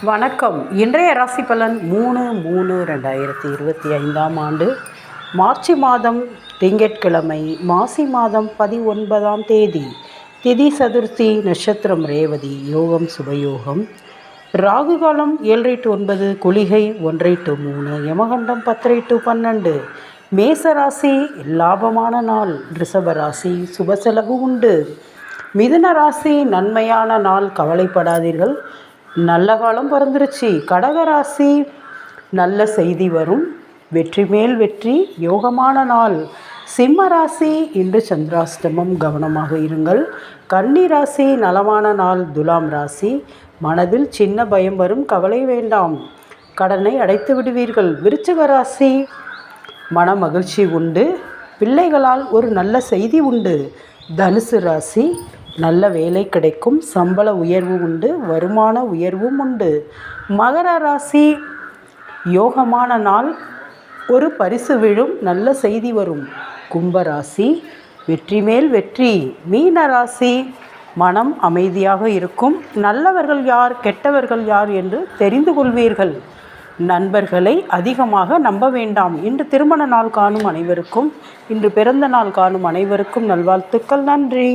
வணக்கம். இன்றைய ராசி பலன் 3/3/2025 மார்ச் மாதம் திங்கட்கிழமை, மாசி மாதம் 19ஆம் தேதி. திதி சதுர்த்தி, நட்சத்திரம் ரேவதி, யோகம் சுபயோகம், ராகு காலம் 7 to 9, குளிகை 1 to 3, யமகண்டம் 10 to 12. மேசராசி லாபமான நாள். ரிஷபராசி சுப செலவு உண்டு. மிதுன ராசி நன்மையான நாள், கவலைப்படாதீர்கள், நல்ல காலம் பிறந்துருச்சு. கடகராசி நல்ல செய்தி வரும், வெற்றி மேல் வெற்றி, யோகமான நாள். சிம்ம ராசி இன்று சந்திராஷ்டமம், கவனமாக இருங்கள். கன்னி ராசி நலமான நாள். துலாம் ராசி மனதில் சின்ன பயம் வரும், கவலை வேண்டாம், கடனை அடைத்து விடுவீர்கள். விருச்சிக ராசி மன மகிழ்ச்சி உண்டு, பிள்ளைகளால் ஒரு நல்ல செய்தி உண்டு. தனுசு ராசி நல்ல வேலை கிடைக்கும், சம்பள உயர்வு உண்டு, வருமான உயர்வும் உண்டு. மகர ராசி யோகமான நாள், ஒரு பரிசு விழும், நல்ல செய்தி வரும். கும்பராசி வெற்றி மேல் வெற்றி. மீன ராசி மனம் அமைதியாக இருக்கும், நல்லவர்கள் யார் கெட்டவர்கள் யார் என்று தெரிந்து கொள்வீர்கள். நண்பர்களை அதிகமாக நம்ப வேண்டாம். இன்று திருமண நாள் காணும் அனைவருக்கும், இன்று பிறந்த நாள் காணும் அனைவருக்கும் நல்வாழ்த்துக்கள். நன்றி.